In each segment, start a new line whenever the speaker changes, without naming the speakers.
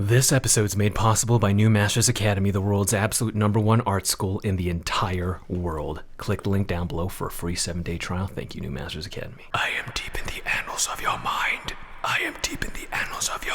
This episode's made possible by New Masters Academy, the world's absolute #1 art school in the entire world. Click the link down below for a free 7-day trial. Thank you, New Masters Academy. I am deep in the annals of your mind. I am deep in the annals of your...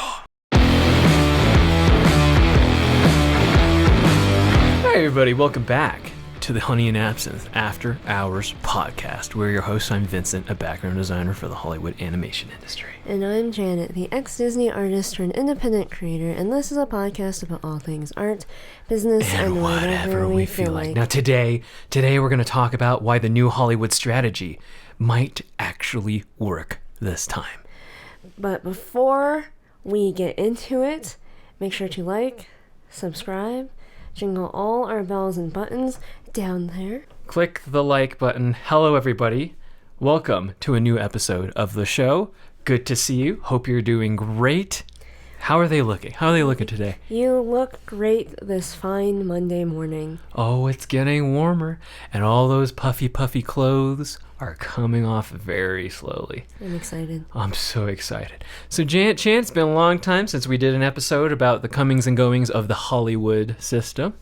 Hi everybody, welcome back to the Honey and Absinthe After Hours podcast. We're your hosts. I'm Vincent, a background designer for the Hollywood animation industry.
And I'm Janet, the ex-Disney artist turned independent creator, and this is a podcast about all things art, business, and whatever we feel like.
Now today we're going to talk about why the new Hollywood strategy might actually work this time.
But before we get into it, make sure to like, subscribe, jingle all our bells and buttons down there.
Click the like button. Hello everybody. Welcome to a new episode of the show. Good to see you. Hope you're doing great. How are they looking? How are they looking today?
You look great this fine Monday morning.
Oh, it's getting warmer, and all those puffy clothes are coming off very slowly.
I'm excited.
I'm so excited. So Janet Chan, it's been a long time since we did an episode about the comings and goings of the Hollywood system.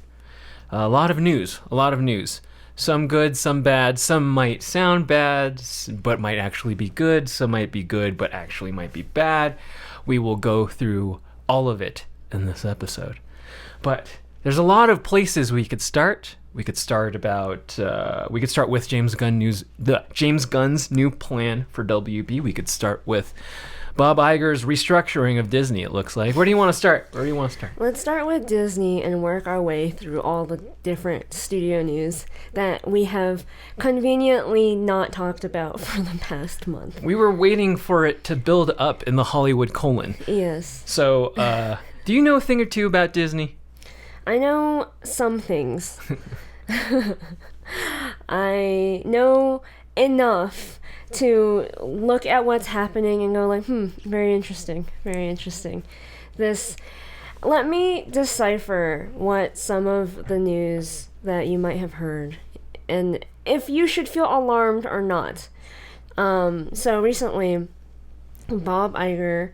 A lot of news. Some good, some bad. Some might sound bad, but might actually be good. Some might be good, but actually might be bad. We will go through all of it in this episode. But there's a lot of places we could start. We could start with James Gunn's new plan for WB. We could start with Bob Iger's restructuring of Disney, it looks like. Where do you want to start?
Let's start with Disney and work our way through all the different studio news that we have conveniently not talked about for the past month.
We were waiting for it to build up in the Hollywood colon.
Yes.
So, do you know a thing or two about Disney?
I know some things. I know enough to look at what's happening and go like, very interesting. Let me decipher what some of the news that you might have heard, and if you should feel alarmed or not. So recently, Bob Iger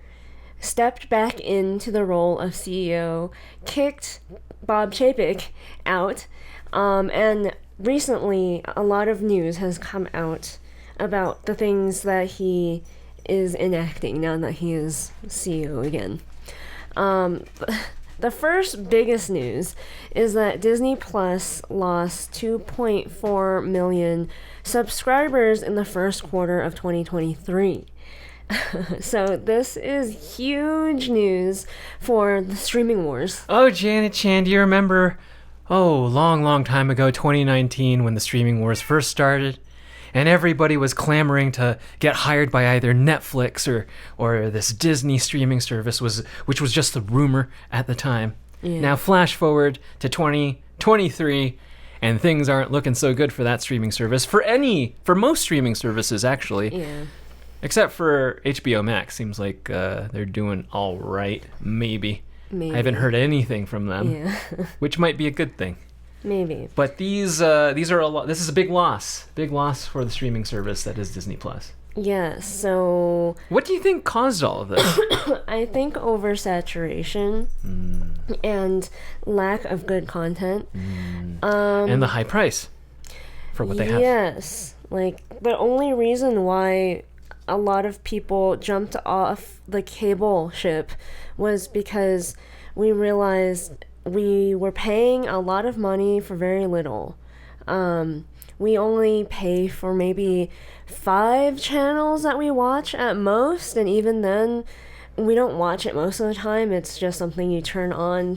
stepped back into the role of CEO, kicked Bob Chapek out, and recently a lot of news has come out about the things that he is enacting now that he is CEO again. The first biggest news is that Disney Plus lost 2.4 million subscribers in the first quarter of 2023. So this is huge news for the streaming wars.
Oh, Janet Chan, do you remember, long time ago, 2019, when the streaming wars first started? And everybody was clamoring to get hired by either Netflix or this Disney streaming service, which was just the rumor at the time. Yeah. Now flash forward to 2023, and things aren't looking so good for that streaming service. For most streaming services, actually.
Yeah.
Except for HBO Max. Seems like they're doing all right, maybe. I haven't heard anything from them, which might be a good thing.
Maybe.
But these are a lot. This is a big loss for the streaming service that is Disney Plus.
Yes. So
what do you think caused all of this?
I think oversaturation and lack of good content,
and the high price for what they have.
Yes, like the only reason why a lot of people jumped off the cable ship was because we realized we were paying a lot of money for very little. We only pay for maybe 5 channels that we watch at most, and even then, we don't watch it most of the time. It's just something you turn on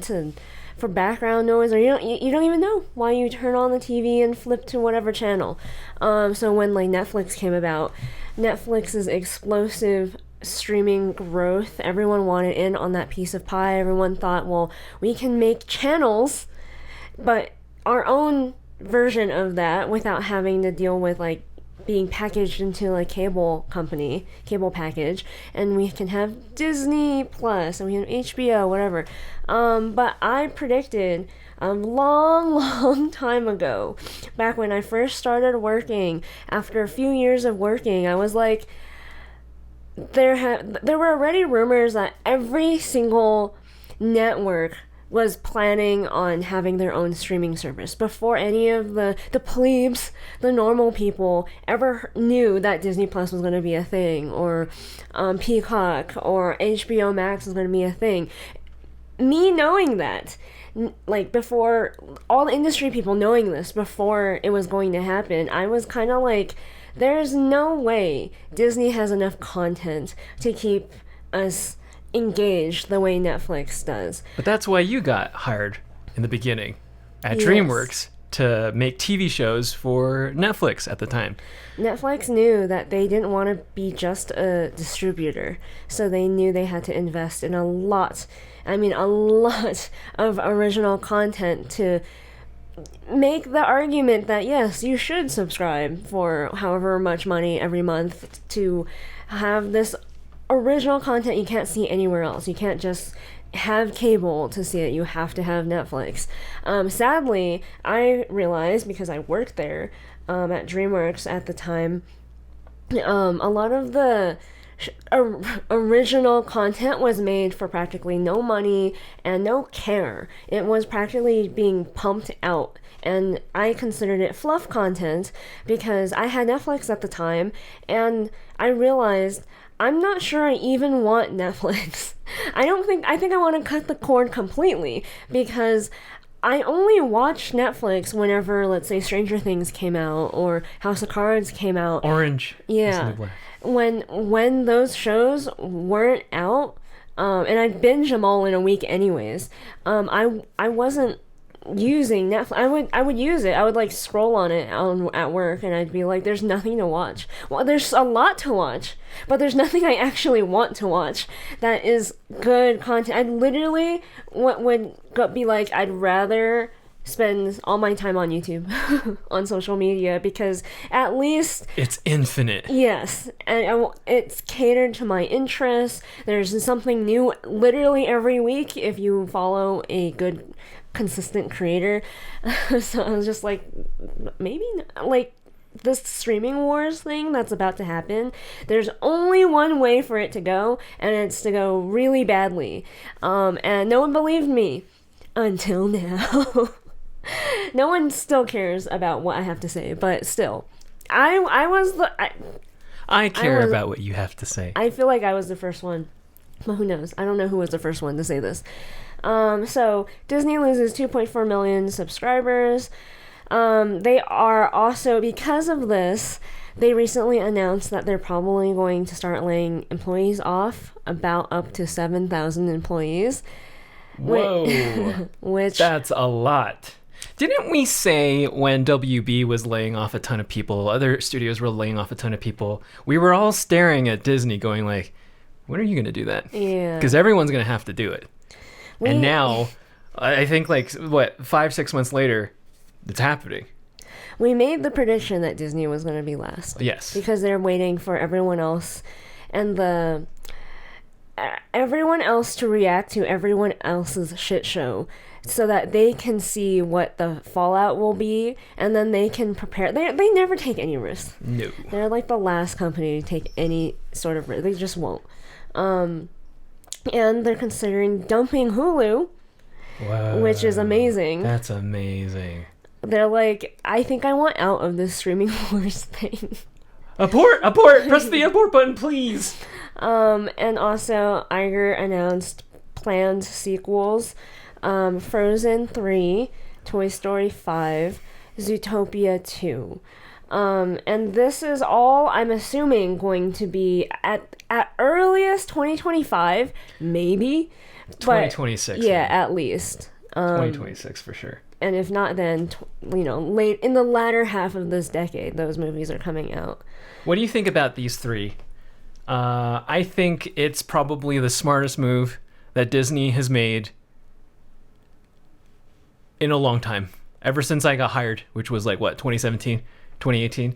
for background noise, or you don't even know why you turn on the TV and flip to whatever channel. So when Netflix came about, Netflix's explosive streaming growth, everyone wanted in on that piece of pie. Everyone thought, well, we can make channels, but our own version of that without having to deal with being packaged into a cable package, and we can have Disney Plus and we have HBO, whatever. But I predicted a long time ago, back when I first started working, after a few years of working, I was like, there were already rumors that every single network was planning on having their own streaming service before any of the plebes, the normal people, ever knew that Disney Plus was going to be a thing, or Peacock or HBO Max was going to be a thing. Me knowing that, like, before, all the industry people knowing this before it was going to happen, I was kind of like, there's no way Disney has enough content to keep us engaged the way Netflix does.
But that's why you got hired in the beginning at
Yes.
DreamWorks to make TV shows for Netflix at the time.
Netflix knew that they didn't want to be just a distributor, so they knew they had to invest in a lot of original content to make the argument that yes, you should subscribe for however much money every month to have this original content you can't see anywhere else. You can't just have cable to see it. You have to have Netflix. Sadly, I realized, because I worked there at DreamWorks at the time, a lot of the original content was made for practically no money and no care. It was practically being pumped out, and I considered it fluff content because I had Netflix at the time, and I realized I'm not sure I even want Netflix. I think I want to cut the cord completely, because I only watched Netflix whenever, let's say, Stranger Things came out or House of Cards came out.
Orange.
Yeah. When those shows weren't out, and I'd binge them all in a week anyways, I wasn't using Netflix. I would use it. I would like scroll on it at work, and I'd be like, there's nothing to watch. Well, there's a lot to watch, but there's nothing I actually want to watch that is good content. I'd literally would be like, I'd rather spend all my time on YouTube, on social media, because at least
it's infinite.
Yes, and it's catered to my interests. There's something new literally every week if you follow a good, consistent creator. So I was just like, maybe like this streaming wars thing that's about to happen, there's only one way for it to go, and it's to go really badly. And no one believed me until now. No one still cares about what I have to say, but still,
I care about what you have to say.
I feel like I was the first one, but who knows? I don't know who was the first one to say this. So Disney loses 2.4 million subscribers. They are also, because of this, they recently announced that they're probably going to start laying employees off, about up to 7,000 employees.
Whoa.
Which
That's a lot. Didn't we say when WB was laying off a ton of people, other studios were laying off a ton of people, we were all staring at Disney going like, when are you going to do that?
Yeah.
Because everyone's going to have to do it. And now, I think 5-6 months later, it's happening.
We made the prediction that Disney was going to be last.
Yes.
Because they're waiting for everyone else and everyone else to react to everyone else's shit show, so that they can see what the fallout will be, and then they can prepare. They never take any risks.
No.
They're like the last company to take any sort of risk. They just won't. And they're considering dumping Hulu,
Wow.
which is amazing.
That's amazing.
They're like, I think I want out of this streaming wars thing.
Abort! Press the abort button, please!
And also, Iger announced planned sequels. Frozen 3, Toy Story 5, Zootopia 2. And this is all, I'm assuming, going to be at earliest 2025, maybe.
2026.
But, yeah, at least.
2026 for sure.
And if not, then, late in the latter half of this decade, those movies are coming out.
What do you think about these three? I think it's probably the smartest move that Disney has made in a long time. Ever since I got hired, which was 2017, 2018.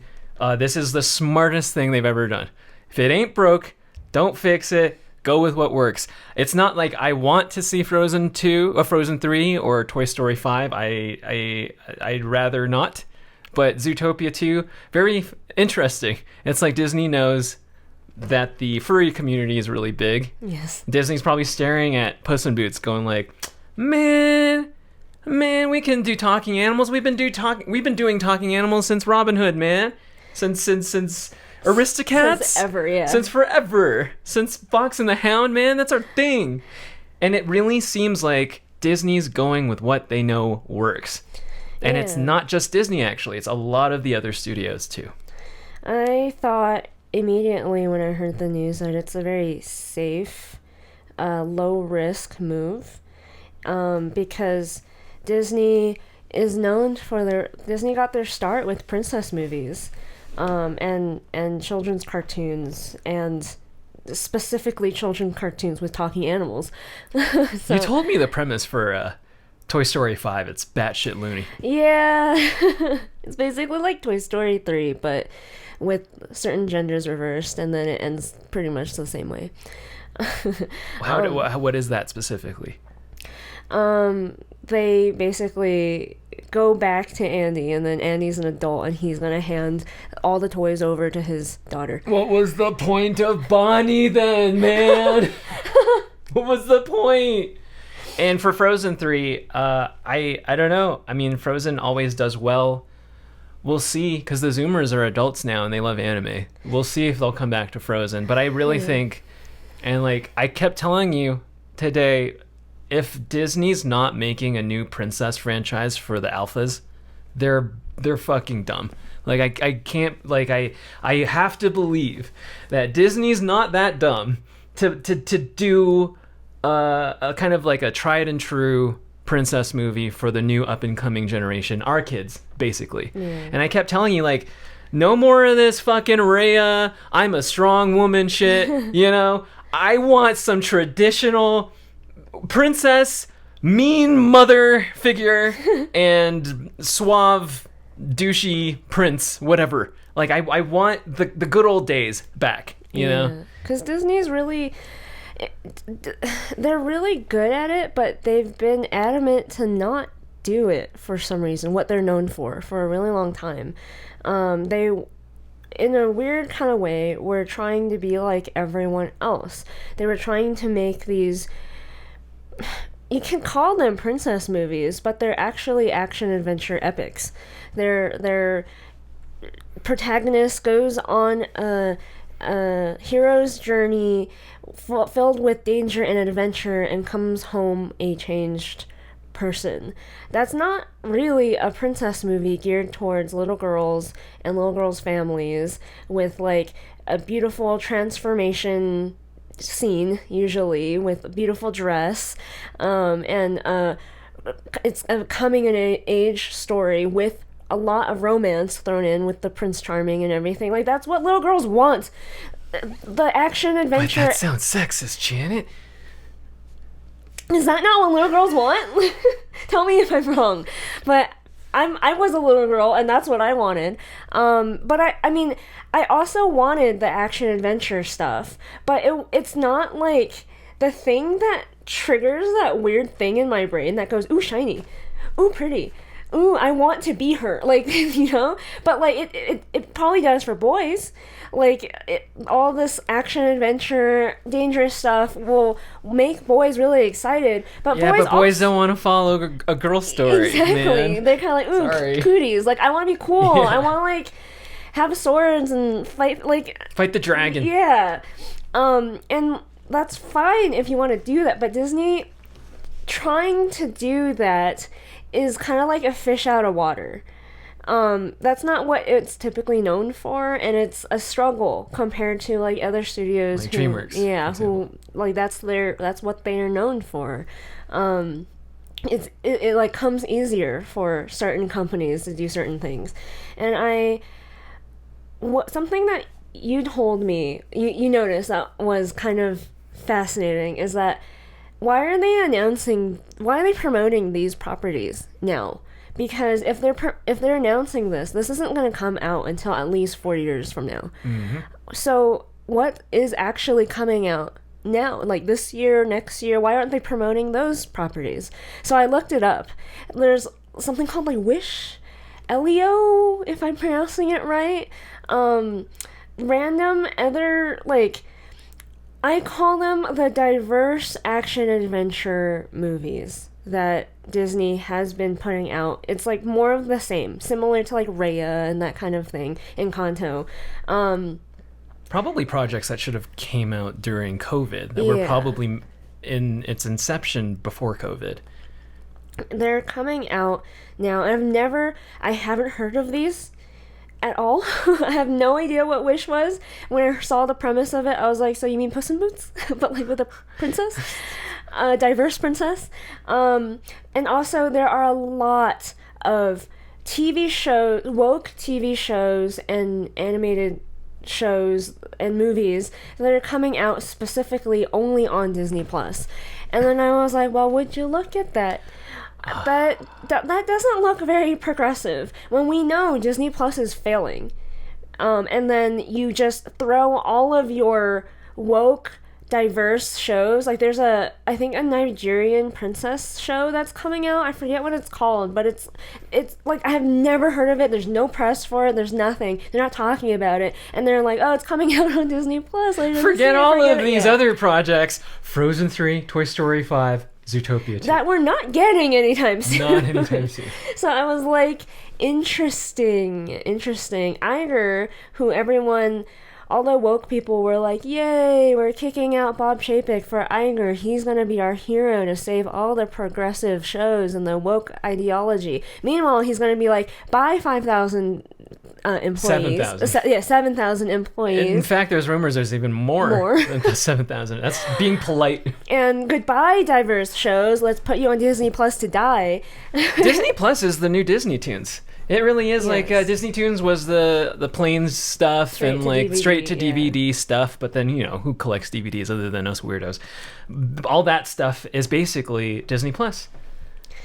This is the smartest thing they've ever done. If it ain't broke, don't fix it. Go with what works. It's not like I want to see Frozen 2, or Frozen 3, or Toy Story 5. I'd rather not. But Zootopia 2, very interesting. It's like Disney knows that the furry community is really big.
Yes.
Disney's probably staring at Puss in Boots going like, man, we can do talking animals. We've been doing talking animals since Robin Hood, man. Since Aristocats.
Since ever, yeah.
Since forever. Since Fox and the Hound, man. That's our thing. And it really seems like Disney's going with what they know works. And it's not just Disney, actually. It's a lot of the other studios, too.
I thought immediately when I heard the news that it's a very safe, low-risk move. Because Disney is known for Disney got their start with princess movies. And children's cartoons, and specifically children's cartoons with talking animals. So,
you told me the premise for Toy Story 5. It's batshit loony.
Yeah. It's basically like Toy Story 3, but with certain genders reversed, and then it ends pretty much the same way.
What is that specifically?
They basically go back to Andy, and then Andy's an adult, and he's gonna hand all the toys over to his daughter.
What was the point of Bonnie then, man? What was the point? And for Frozen 3, I don't know. I mean, Frozen always does well. We'll see, because the Zoomers are adults now, and they love anime. We'll see if they'll come back to Frozen. But I really think, and like I kept telling you today, if Disney's not making a new princess franchise for the alphas, they're fucking dumb. Like I can't, like I have to believe that Disney's not that dumb to do a kind of like a tried and true princess movie for the new up and coming generation, our kids basically. And I kept telling you, like, no more of this fucking Rhea, I'm a strong woman shit. You know, I want some traditional princess, mean mother figure, and suave, douchey prince, whatever. Like, I want the good old days back, you know?
Because Disney's really... they're really good at it, but they've been adamant to not do it for some reason, what they're known for a really long time. They, in a weird kind of way, were trying to be like everyone else. They were trying to make these... You can call them princess movies, but they're actually action-adventure epics. Their protagonist goes on a hero's journey filled with danger and adventure and comes home a changed person. That's not really a princess movie geared towards little girls and little girls' families with like a beautiful transformation scene, usually with a beautiful dress, and it's a coming of age story with a lot of romance thrown in with the Prince Charming and everything. Like, that's what little girls want. The action adventure.
Wait, that sounds sexist, Janet.
Is that not what little girls want? Tell me if I'm wrong. But I was a little girl, and that's what I wanted. But I mean, I also wanted the action adventure stuff. But it's not like the thing that triggers that weird thing in my brain that goes, ooh, shiny, ooh, pretty, ooh, I want to be her. Like, you know? But like it probably does for boys. Like, all this action adventure dangerous stuff will make boys really excited, but
boys don't want to follow a girl story.
Exactly.
Man.
They're kind of like, ooh, cooties. Like, I want to be cool. I want to like have swords and fight
the dragon.
Yeah. And that's fine if you want to do that, but Disney trying to do that is kind of like a fish out of water. That's not what it's typically known for, and it's a struggle compared to like other studios,
like DreamWorks.
Yeah, who like that's what they are known for. It like comes easier for certain companies to do certain things, and something that you told me you noticed that was kind of fascinating is that why are they promoting these properties now? Because if they're announcing this isn't going to come out until at least 4 years from now. Mm-hmm. So what is actually coming out now? Like this year, next year? Why aren't they promoting those properties? So I looked it up. There's something called like Wish, Elio, if I'm pronouncing it right. random other, like, I call them the diverse action adventure movies that Disney has been putting out. It's like more of the same, similar to like Raya and that kind of thing, Encanto.
Probably projects that should have came out during COVID, that were probably in its inception before COVID.
They're coming out now, and I haven't heard of these at all. I have no idea what Wish was. When I saw the premise of it, I was like, so you mean Puss in Boots? But like with a princess? A diverse princess? And also there are a lot of woke TV shows and animated shows and movies that are coming out specifically only on Disney Plus. And then I was like, well, would you look at that? That doesn't look very progressive when we know Disney Plus is failing. And then you just throw all of your woke, diverse shows. Like there's I think a Nigerian princess show that's coming out. I forget what it's called, but it's like I have never heard of it. There's no press for it. There's nothing. They're not talking about it. And they're like, oh, it's coming out on Disney Plus.
Forget all of these other projects. Frozen 3, Toy Story 5, Zootopia 2.
That we're not getting anytime soon.
Not anytime soon.
So I was like, interesting. Iger, who all the woke people were like, yay, we're kicking out Bob Chapek for Iger. He's going to be our hero to save all the progressive shows and the woke ideology. Meanwhile, he's going to be like, buy 5,000 employees.
7,000.
7,000 employees.
In fact, there's rumors there's even more than 7,000. That's being polite.
And goodbye, diverse shows. Let's put you on Disney Plus to die.
Disney Plus is the new Disney Tunes. It really is. Like Disney Tunes was the planes stuff straight to DVD stuff, but then who collects DVDs other than us weirdos? All that stuff is basically Disney Plus.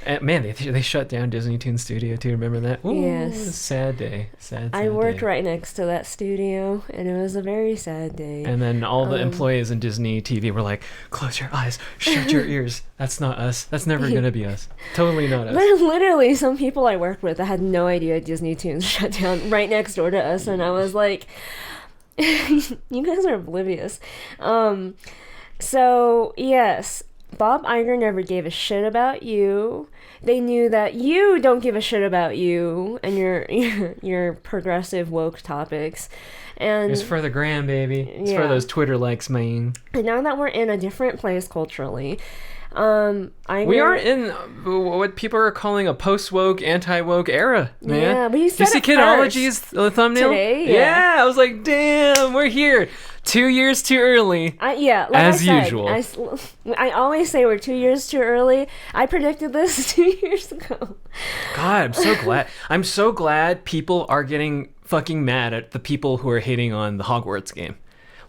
And man, they shut down Disney Toon Studio too. Remember that? Ooh,
yes.
Sad day. Sad
I worked
day.
right next to that studio, and it was a very sad day.
And then all the employees in Disney TV were like, "Close your eyes, shut your ears. That's not us. That's never gonna be us. Totally not us."
There's literally some people I worked with that had no idea Disney Toons shut down right next door to us, and I was like, "You guys are oblivious." So yes. Bob Iger never gave a shit about you. They knew that you don't give a shit about you and your progressive woke topics. And
it's for the gram, baby. It's for those Twitter likes, man.
And now that we're in a different place culturally,
we are in what people are calling a post-woke, anti-woke era, man.
Yeah, we said
you see Kidology's thumbnail?
Today,
yeah. I was like, damn, we're here. 2 years too early. As usual.
I always say we're 2 years too early. I predicted this 2 years ago.
God, I'm so glad. I'm so glad people are getting fucking mad at the people who are hating on the Hogwarts game.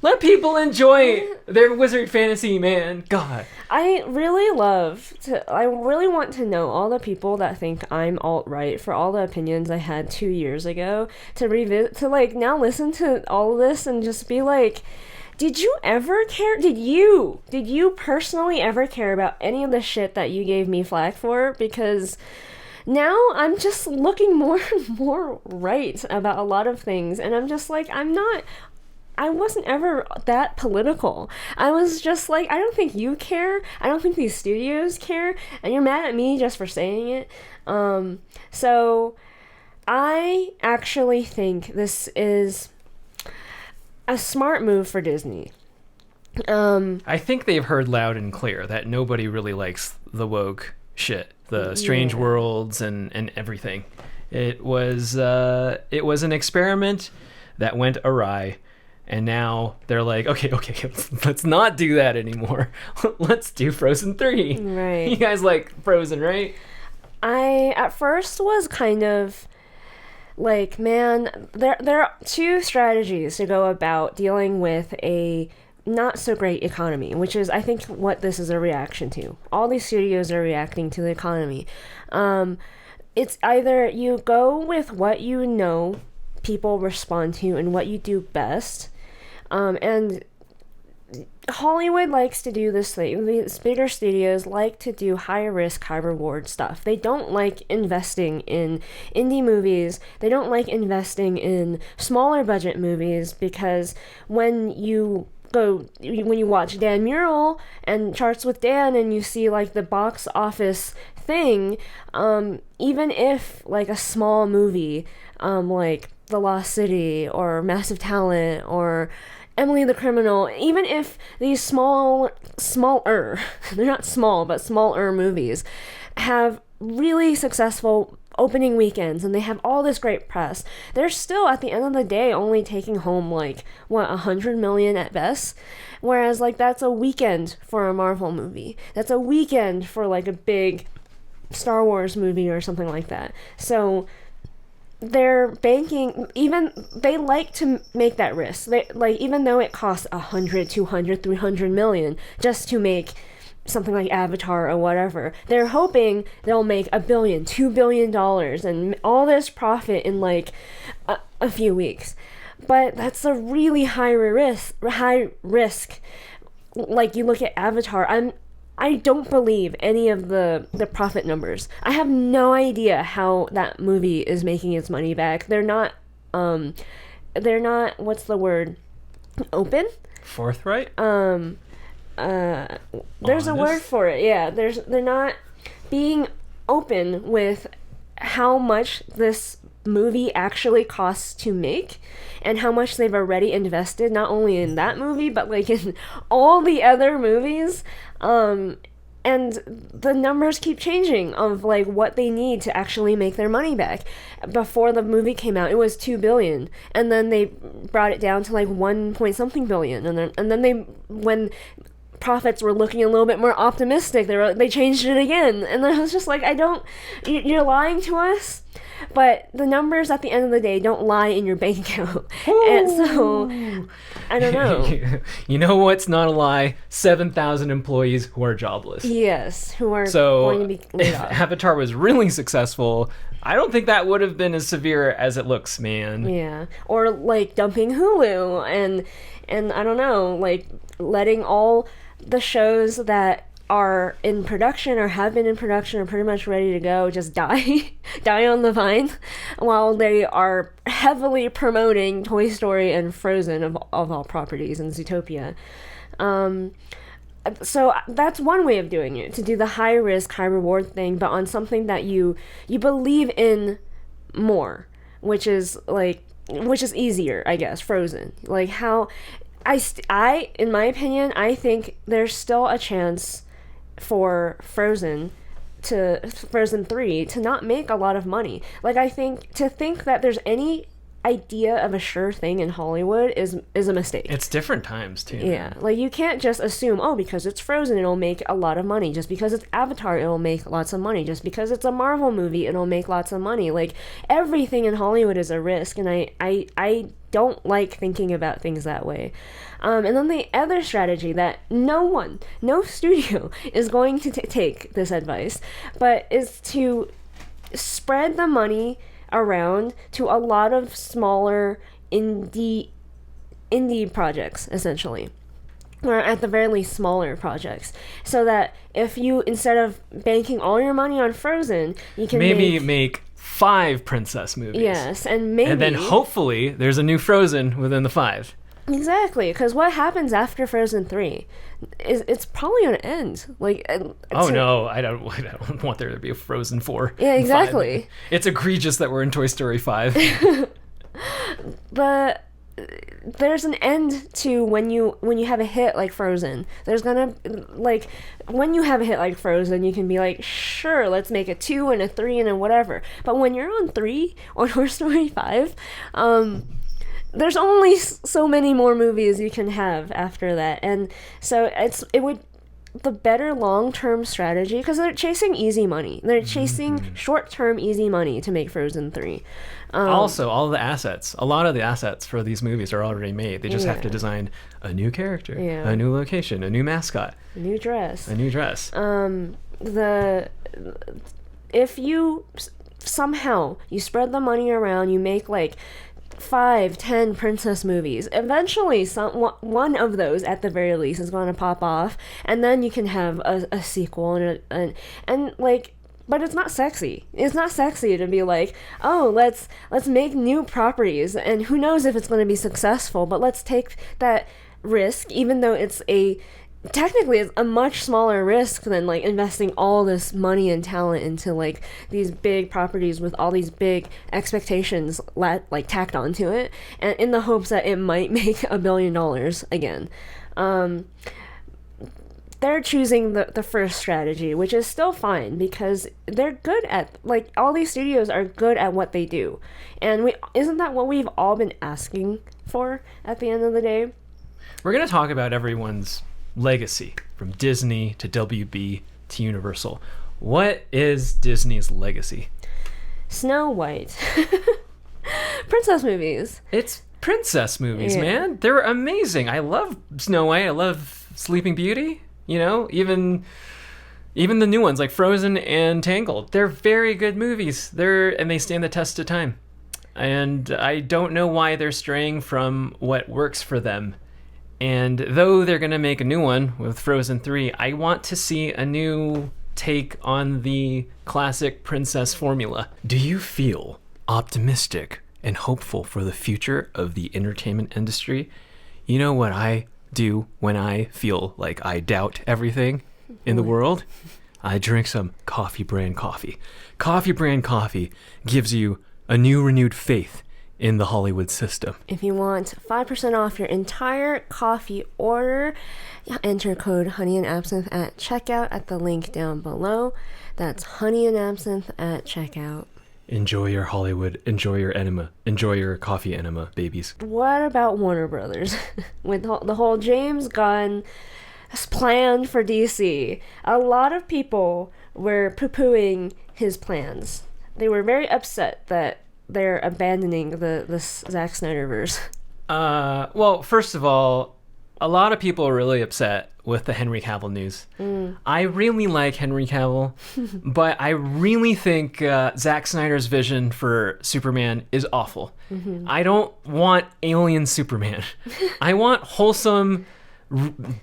Let people enjoy their wizard fantasy, man. God.
I really want to know all the people that think I'm alt-right for all the opinions I had 2 years ago to now listen to all of this and just be like, did you ever care? Did you personally ever care about any of the shit that you gave me flack for? Because now I'm just looking more and more right about a lot of things, and I'm just like, I wasn't ever that political. I was just like, I don't think you care. I don't think these studios care. And you're mad at me just for saying it. So I actually think this is a smart move for Disney.
I think they've heard loud and clear that nobody really likes the woke shit, the strange worlds and everything. It was an experiment that went awry. And now they're like, okay, let's not do that anymore. Let's do Frozen 3.
Right.
You guys like Frozen, right?
I, at first, was kind of like, man, there are two strategies to go about dealing with a not so great economy, which is, I think, what this is a reaction to. All these studios are reacting to the economy. It's either you go with what you know people respond to and what you do best, and Hollywood likes to do this thing. These bigger studios like to do high risk, high reward stuff. They don't like investing in indie movies. They don't like investing in smaller budget movies, because when you watch Dan Mural and Charts with Dan and you see like the box office thing, even if like a small movie, like The Lost City or Massive Talent or Emily the Criminal, even if these smaller, they're not small, but smaller movies have really successful opening weekends and they have all this great press, they're still at the end of the day only taking home like, what, 100 million at best? Whereas like that's a weekend for a Marvel movie. That's a weekend for like a big Star Wars movie or something like that. So they're banking, even they like to make that risk. They like, even though it costs 100, 200, 300 million just to make something like Avatar or whatever, they're hoping they'll make $1 billion, $2 billion and all this profit in like a few weeks. But that's a really high risk. Like you look at Avatar, I don't believe any of the profit numbers. I have no idea how that movie is making its money back. They're not, what's the word? Open?
Forthright?
There's
Honest?
a word for it. Yeah, they're not being open with how much this movie actually costs to make and how much they've already invested, not only in that movie but like in all the other movies, and the numbers keep changing of like what they need to actually make their money back. Before the movie came out, it was 2 billion, and then they brought it down to like 1 point something billion, and then they, when profits were looking a little bit more optimistic, they changed it again, and I was just like, you're lying to us. But the numbers at the end of the day don't lie in your bank account. And so, I don't know.
You know what's not a lie? 7,000 employees who are jobless.
Yes, who are going to be laid
if
off.
Avatar was really successful, I don't think that would have been as severe as it looks, man.
Yeah. Or like dumping Hulu and I don't know, like letting all the shows that are in production or have been in production or pretty much ready to go just die on the vine, while they are heavily promoting Toy Story and Frozen of all properties and Zootopia. So that's one way of doing it, to do the high risk, high reward thing, but on something that you believe in more, which is easier, I guess. Frozen, like how I in my opinion, I think there's still a chance for Frozen 3 to not make a lot of money. Like, I think to think that there's any idea of a sure thing in Hollywood is a mistake.
It's different times too.
Yeah, like you can't just assume, oh, because it's Frozen it'll make a lot of money. Just because it's Avatar it'll make lots of money. Just because it's a Marvel movie it'll make lots of money. Like, everything in Hollywood is a risk, and I don't like thinking about things that way. And then the other strategy that no studio is going to take this advice, but is to spread the money around to a lot of smaller indie projects, essentially, or at the very least smaller projects, so that if you, instead of banking all your money on Frozen, you can
maybe make 5 princess movies.
Yes, and
then hopefully there's a new Frozen within the 5.
Exactly, because what happens after Frozen 3 is it's probably gonna end. Like,
no, I don't want there to be a Frozen 4.
Yeah, exactly.
5. It's egregious that we're in Toy Story 5.
But there's an end to when you have a hit like Frozen. There's gonna, like, when you have a hit like Frozen, you can be like, sure, let's make a 2 and a 3 and a whatever. But when you're on 3 or Toy Story 5, there's only so many more movies you can have after that, and so the better long-term strategy, because they're chasing easy money. They're chasing short-term easy money to make Frozen 3.
Also, a lot of the assets for these movies are already made. They just have to design a new character, a new location, a new mascot,
a new dress.
If
you somehow you spread the money around, you make like 5, 10 princess movies. Eventually, one of those, at the very least, is going to pop off, and then you can have a sequel and like. But it's not sexy. It's not sexy to be like, oh, let's make new properties, and who knows if it's going to be successful. But let's take that risk, even though technically it's a much smaller risk than like investing all this money and talent into like these big properties with all these big expectations like tacked onto it, and in the hopes that it might make $1 billion again. They're choosing the first strategy, which is still fine because they're good at, like, all these studios are good at what they do, and isn't that what we've all been asking for at the end of the day?
We're going to talk about everyone's legacy, from Disney to WB to Universal. What is Disney's legacy?
Snow White. Princess movies.
It's princess movies,
Yeah.
man. They're amazing. I love Snow White. I love Sleeping Beauty. You know, even the new ones like Frozen and Tangled. They're very good movies. And they stand the test of time. And I don't know why they're straying from what works for them. And though they're going to make a new one with Frozen 3, I want to see a new take on the classic princess formula. Do you feel optimistic and hopeful for the future of the entertainment industry? You know what I do when I feel like I doubt everything in the world? I drink some Coffee Brand coffee. Coffee Brand coffee gives you a new renewed faith in the Hollywood system.
If you want 5% off your entire coffee order, enter code Honey and Absinthe at checkout at the link down below. That's Honey and Absinthe at checkout.
Enjoy your Hollywood, enjoy your enema, enjoy your coffee enema, babies.
What about Warner Brothers? With the whole James Gunn plan for DC, a lot of people were poo-pooing his plans. They were very upset that they're abandoning the Zack Snyderverse.
Well, first of all, a lot of people are really upset with the Henry Cavill news. I really like Henry Cavill, but I really think Zack Snyder's vision for Superman is awful. I don't want alien Superman. I want wholesome,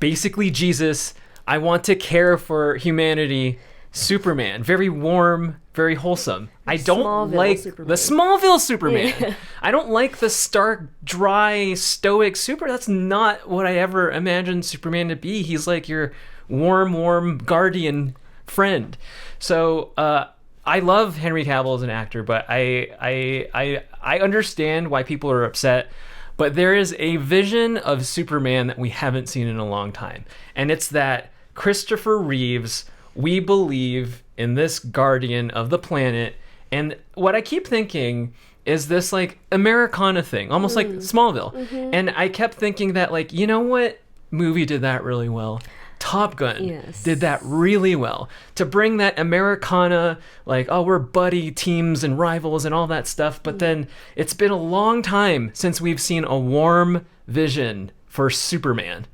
basically Jesus. I want to care for humanity Superman. Very warm, very wholesome. I don't
Smallville
like
Superman.
the Smallville Superman.
Yeah.
I don't like the stark, dry, stoic That's not what I ever imagined Superman to be. He's like your warm guardian friend. So I love Henry Cavill as an actor, but I understand why people are upset. But there is a vision of Superman that we haven't seen in a long time, and it's that Christopher Reeves. We believe in this guardian of the planet. And what I keep thinking is this like Americana thing, almost like Smallville. And I kept thinking that, like, you know what movie did that really well? Top Gun did that really well. To bring that Americana, like, oh, we're buddy teams and rivals and all that stuff. But then it's been a long time since we've seen a warm vision for Superman.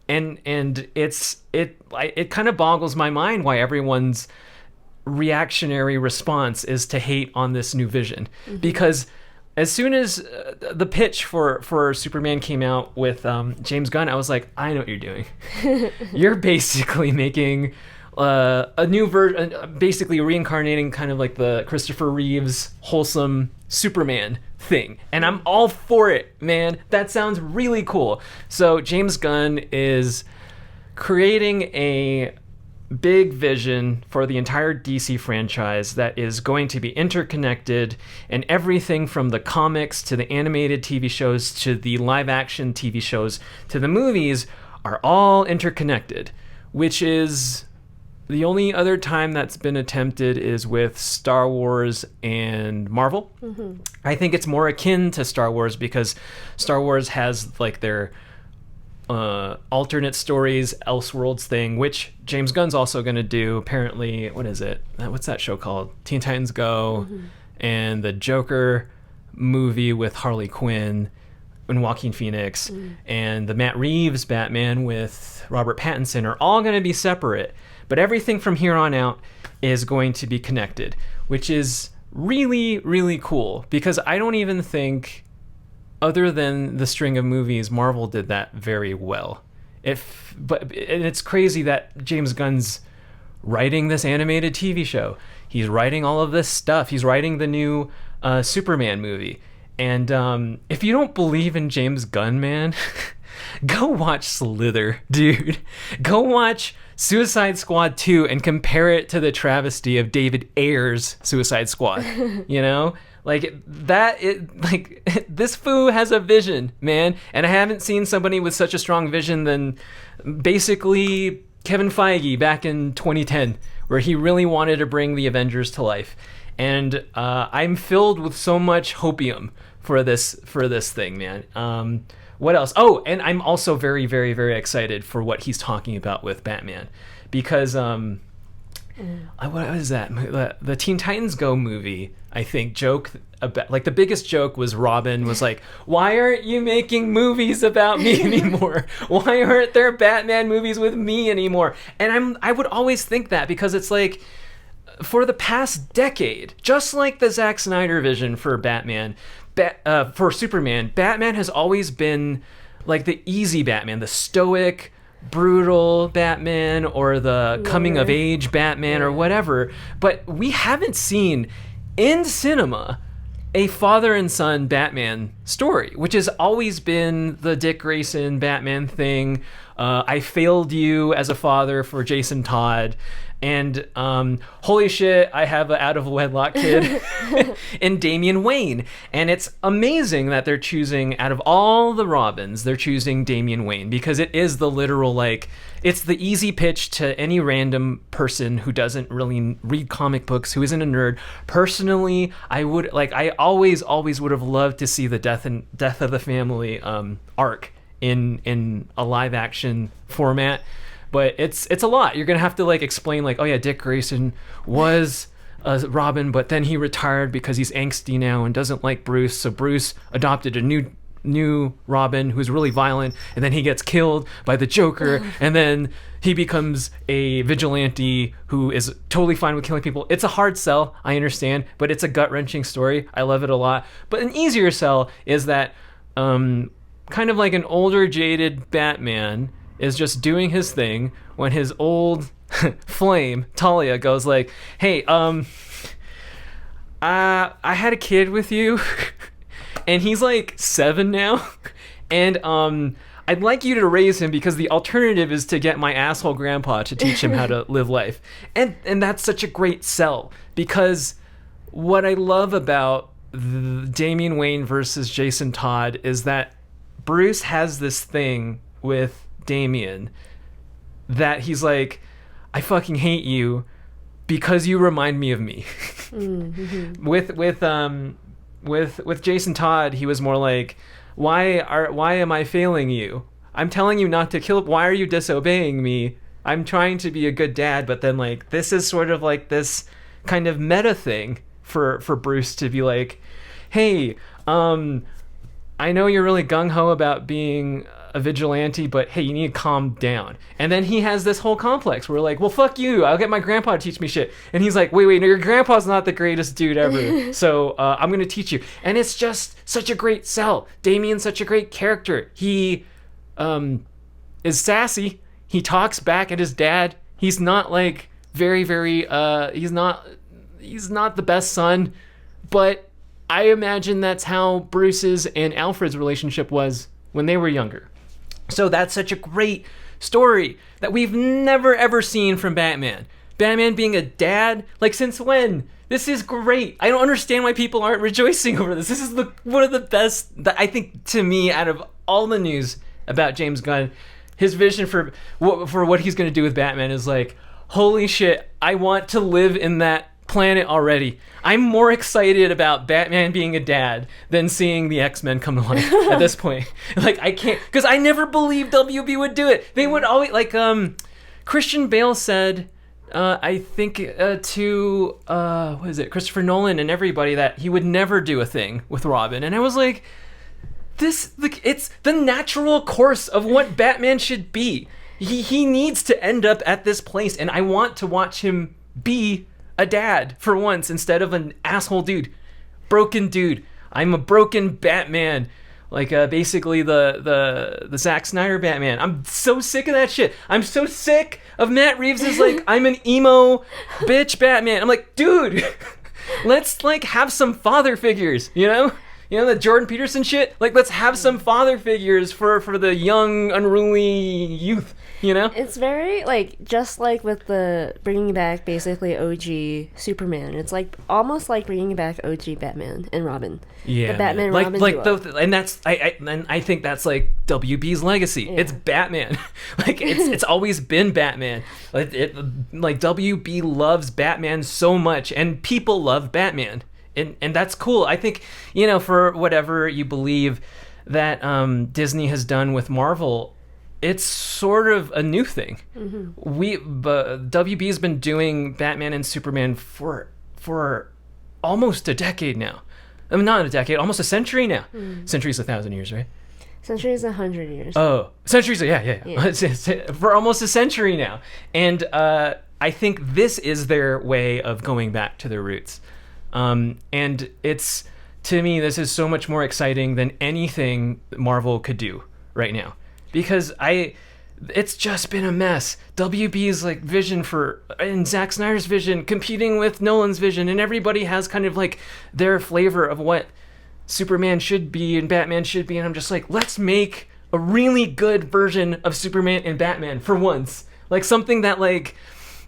And it kind of boggles my mind why everyone's reactionary response is to hate on this new vision. Because as soon as the pitch for Superman came out with James Gunn, I was like, I know what you're doing. You're basically making a new version, basically reincarnating kind of like the Christopher Reeves wholesome Superman thing, and I'm all for it, man. That sounds really cool. So James Gunn is creating a big vision for the entire DC franchise that is going to be interconnected, and everything from the comics to the animated TV shows to the live action TV shows to the movies are all interconnected, which is the only other time that's been attempted is with Star Wars and Marvel. I think it's more akin to Star Wars because Star Wars has like their alternate stories, Elseworlds thing, which James Gunn's also going to do. Apparently, what is it? What's that show called? Teen Titans Go, and the Joker movie with Harley Quinn and Joaquin Phoenix, and the Matt Reeves Batman with Robert Pattinson are all going to be separate. But everything from here on out is going to be connected, which is really, really cool because I don't even think other than the string of movies, Marvel did that very well. And it's crazy that James Gunn's writing this animated TV show. He's writing all of this stuff. He's writing the new Superman movie. And if you don't believe in James Gunn, man, go watch Slither, dude. Go watch Suicide Squad 2 and compare it to the travesty of David Ayer's Suicide Squad. You know? Like this foo has a vision, man. And I haven't seen somebody with such a strong vision than basically Kevin Feige back in 2010, where he really wanted to bring the Avengers to life. And I'm filled with so much hopium for this thing, man. What else? Oh, and I'm also very, very, very excited for what he's talking about with Batman, because what was that? The Teen Titans Go movie, I think, joke about, like, the biggest joke was Robin was like, why aren't you making movies about me anymore? Why aren't there Batman movies with me anymore? And I would always think that, because it's like, for the past decade, just like the Zack Snyder vision for Batman, for Superman, Batman has always been like the easy Batman, the stoic, brutal Batman, or the coming of age Batman, or whatever. But we haven't seen in cinema a father and son Batman story, which has always been the Dick Grayson Batman thing. I failed you as a father for Jason Todd. And holy shit, I have an out-of-wedlock kid in Damian Wayne. And it's amazing that they're choosing, out of all the Robins, they're choosing Damian Wayne, because it is the literal, like, it's the easy pitch to any random person who doesn't really read comic books, who isn't a nerd. Personally, I always would have loved to see the Death of the Family arc in a live-action format. But it's a lot. You're going to have to, like, explain, like, oh yeah, Dick Grayson was Robin, but then he retired because he's angsty now and doesn't like Bruce. So Bruce adopted a new Robin who's really violent, and then he gets killed by the Joker, and then he becomes a vigilante who is totally fine with killing people. It's a hard sell, I understand, but it's a gut-wrenching story. I love it a lot. But an easier sell is that kind of like an older, jaded Batman is just doing his thing when his old flame, Talia, goes like, hey, I had a kid with you, and he's like 7 now, and I'd like you to raise him, because the alternative is to get my asshole grandpa to teach him how to live life. And that's such a great sell, because what I love about Damian Wayne versus Jason Todd is that Bruce has this thing with Damian that he's like, I fucking hate you because you remind me of me. Mm-hmm. With Jason Todd, he was more like, why am I failing you? I'm telling you not to kill. Why are you disobeying me? I'm trying to be a good dad. But then, like, this is sort of like this kind of meta thing for Bruce to be like, hey, I know you're really gung-ho about being a vigilante, but hey, you need to calm down. And then he has this whole complex where, like, well, fuck you, I'll get my grandpa to teach me shit. And he's like, wait, no, your grandpa's not the greatest dude ever, so I'm gonna teach you. And it's just such a great sell. Damian's such a great character. He is sassy. He talks back at his dad. He's not like very, very he's not the best son, but I imagine that's how Bruce's and Alfred's relationship was when they were younger. So that's such a great story that we've never ever seen from Batman. Batman being a dad, like, since when? This is great. I don't understand why people aren't rejoicing over this. This is one of the best, I think, to me, out of all the news about James Gunn. His vision for what he's going to do with Batman is like, holy shit, I want to live in that planet already. I'm more excited about Batman being a dad than seeing the X-Men come to life at this point. Like, I can't, because I never believed WB would do it. They would always, like, Christian Bale said, I think to what is it, Christopher Nolan and everybody, that he would never do a thing with Robin. And I was like, it's the natural course of what Batman should be. He needs to end up at this place, and I want to watch him be a dad for once instead of an asshole dude. Broken dude. I'm a broken Batman. Like basically the Zack Snyder Batman. I'm so sick of that shit. I'm so sick of Matt Reeves' like, I'm an emo bitch Batman. I'm like, dude, let's like have some father figures, you know? You know, the Jordan Peterson shit? Like, let's have some father figures for the young, unruly youth, you know?
It's very, like, just like with the bringing back basically OG Superman. It's like, almost like bringing back OG Batman and Robin.
Yeah.
The Batman
like,
Robin
like
duo.
and that's, I think that's like WB's legacy.
Yeah.
It's Batman. Like, it's always been Batman. Like, WB loves Batman so much, and people love Batman. And that's cool. I think, you know, for whatever you believe that Disney has done with Marvel, it's sort of a new thing. WB has been doing Batman and Superman for almost a decade now. I mean, not a decade, almost a century now. Century's 1,000 years, right?
Century's 100 years.
Oh, centuries, yeah. For almost a century now. And I think this is their way of going back to their roots. And it's, to me, this is so much more exciting than anything Marvel could do right now, because it's just been a mess. WB's like vision and Zack Snyder's vision competing with Nolan's vision, and everybody has kind of like their flavor of what Superman should be and Batman should be. And I'm just like, let's make a really good version of Superman and Batman for once. Like something that like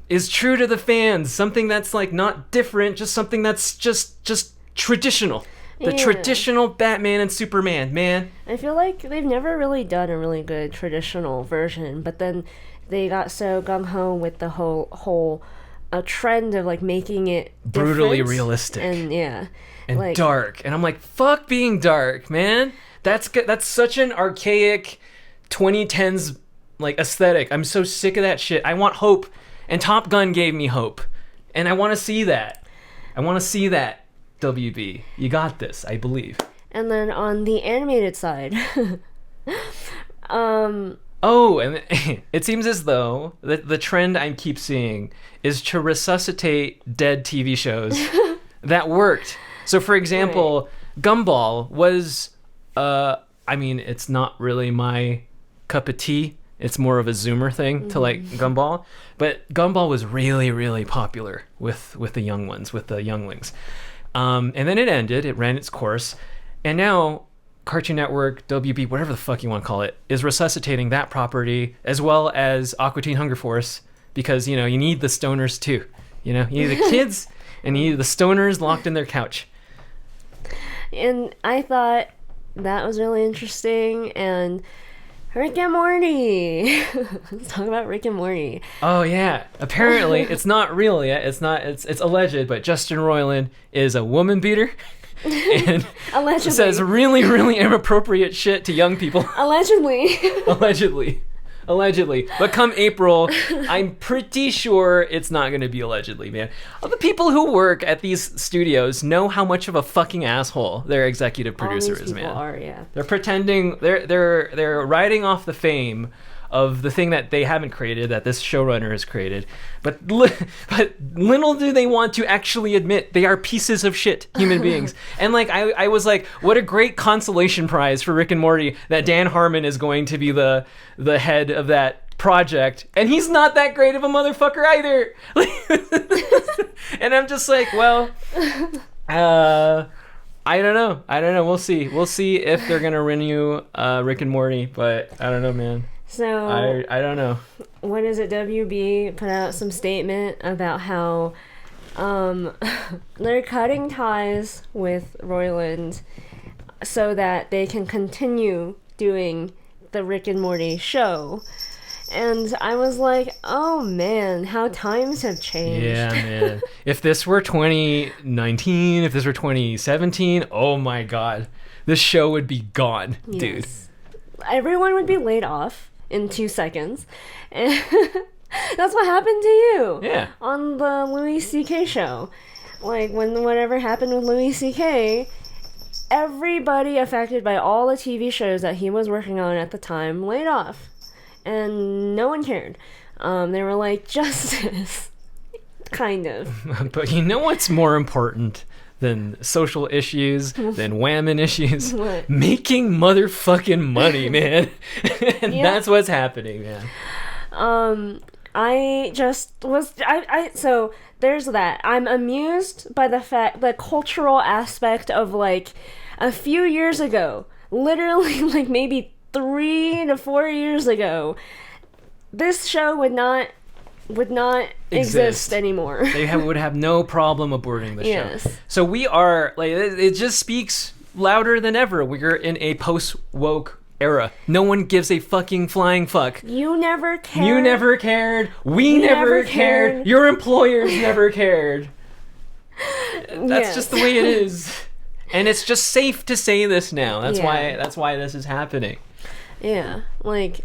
is true to the fans, something that's like not different, just something that's just traditional. The traditional Batman and Superman, man.
I feel like they've never really done a really good traditional version, but then they got so gung-ho with the whole trend of like making it
brutally
different.
realistic.
And
and
like,
dark. And I'm like, fuck being dark, man. That's such an archaic 2010s like aesthetic. I'm so sick of that shit. I want hope. And Top Gun gave me hope. And I want to see that. WB. You got this, I believe.
And then on the animated side,
oh, and it seems as though the trend I keep seeing is to resuscitate dead TV shows that worked. So, for example, Gumball was, I mean, it's not really my cup of tea. It's more of a Zoomer thing to like Gumball. But Gumball was really, really popular with the young ones, with the younglings. And then it ended. It ran its course. And now Cartoon Network, WB, whatever the fuck you want to call it, is resuscitating that property as well as Aqua Teen Hunger Force, because, you know, you need the stoners too. You know, you need the kids and you need the stoners locked in their couch.
And I thought that was really interesting. And Rick and Morty. Let's talk about Rick and Morty.
Oh yeah. Apparently, it's not real yet. It's alleged, but Justin Roiland is a woman beater and
Allegedly.
says really, really inappropriate shit to young people.
Allegedly.
Allegedly. But come April, I'm pretty sure it's not going to be allegedly, man. All the people who work at these studios know how much of a fucking asshole their executive producer is, man.
Are, yeah.
They're pretending they're riding off the fame of the thing that they haven't created, that this showrunner has created. But little do they want to actually admit they are pieces of shit human beings. And like I was like, what a great consolation prize for Rick and Morty that Dan Harmon is going to be the head of that project, and he's not that great of a motherfucker either. And I'm just like, well, I don't know. We'll see if they're gonna renew Rick and Morty, but I don't know, man.
So
I don't know.
What is it? WB put out some statement about how they're cutting ties with Roiland so that they can continue doing the Rick and Morty show. And I was like, oh man, how times have changed.
Yeah, man. If this were 2019, if this were 2017, oh my god, this show would be gone,
Yes.
dude.
Everyone would be laid off in 2 seconds. And that's what happened to you.
Yeah.
On the Louis C.K. show. Like, whatever happened with Louis C.K., everybody affected by all the TV shows that he was working on at the time laid off. And no one cared. They were like, justice. Kind of.
But you know what's more important than social issues, than whammon issues.
What?
Making motherfucking money, man. And
Yeah.
that's what's happening, man.
So there's that. I'm amused by the cultural aspect of like a few years ago, literally like maybe 3 to 4 years ago, this show would not exist anymore.
They would have no problem aborting the show.
Yes.
So we are like, it just speaks louder than ever. We're in a post-woke era. No one gives a fucking flying fuck.
You never cared.
You never cared. We never cared. Your employers never cared. That's just the way it is. And it's just safe to say this now. That's why this is happening.
Yeah. Like,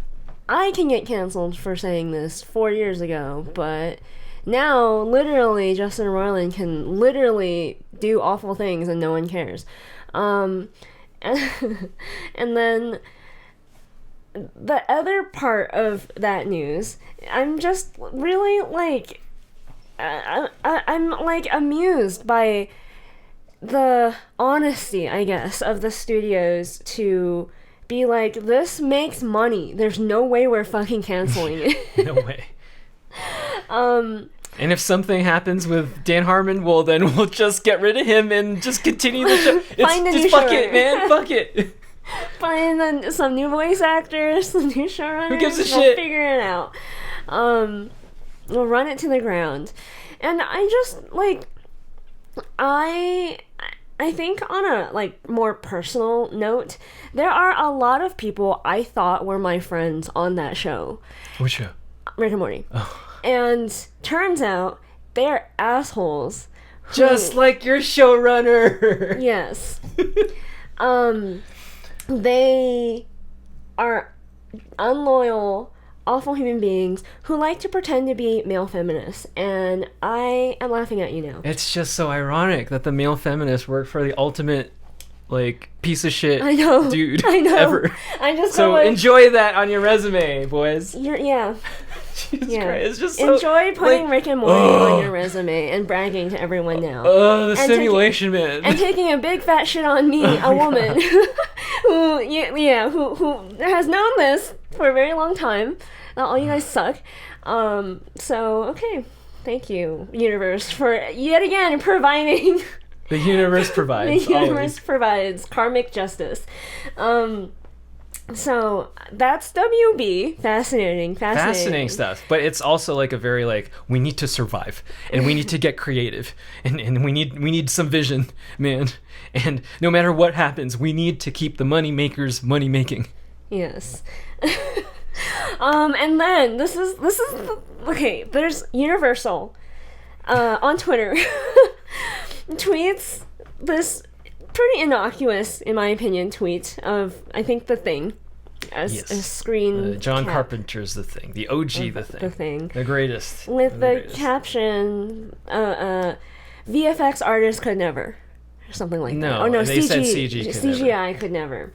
I can get canceled for saying this 4 years ago, but now, literally, Justin Roiland can literally do awful things and no one cares. And then the other part of that news, I'm just really, like, I'm, like, amused by the honesty, I guess, of the studios to be like, this makes money. There's no way we're fucking canceling it.
No way. And if something happens with Dan Harmon, well, then we'll just get rid of him and just continue the show.
Find a new
fuck
showrunner.
it, man. Fuck it.
Find some new voice actors, some new showrunners.
Who gives a
we'll
shit?
figure it out. We'll run it to the ground. And I just, like, I think on a, like, more personal note, there are a lot of people I thought were my friends on that show.
Which show?
Rick and Morty.
Oh.
And turns out they're assholes.
Just like your showrunner.
Yes. They are unloyal, awful human beings who like to pretend to be male feminists, and I am laughing at you now.
It's just so ironic that the male feminists work for the ultimate, like, piece of shit
I know.
dude
I know.
ever.
I just
So
feel like
enjoy that on your resume, boys.
yeah.
Jesus
Yeah.
Christ, it's just so,
Enjoy putting
like,
Rick and Morty on your resume and bragging to everyone now.
the
And
simulation man.
And taking a big fat shit on me, a woman who has known this for a very long time. All you guys suck. So okay, thank you, universe, for yet again providing.
The universe provides.
The universe
always.
provides karmic justice. So that's WB. Fascinating
stuff, but it's also like a very, like, we need to survive and we need to get creative and we need some vision, man, and no matter what happens, we need to keep the money makers money making.
Yes. And then this is okay, there's Universal on Twitter tweets this pretty innocuous, in my opinion, tweet of, I think, The Thing as
Yes.
a screen
John
cap.
Carpenter's The Thing, the OG The Thing, the greatest,
with the
greatest.
caption VFX artists could never, or something like that.
No,
Oh no,
they said CG could
CGI could never.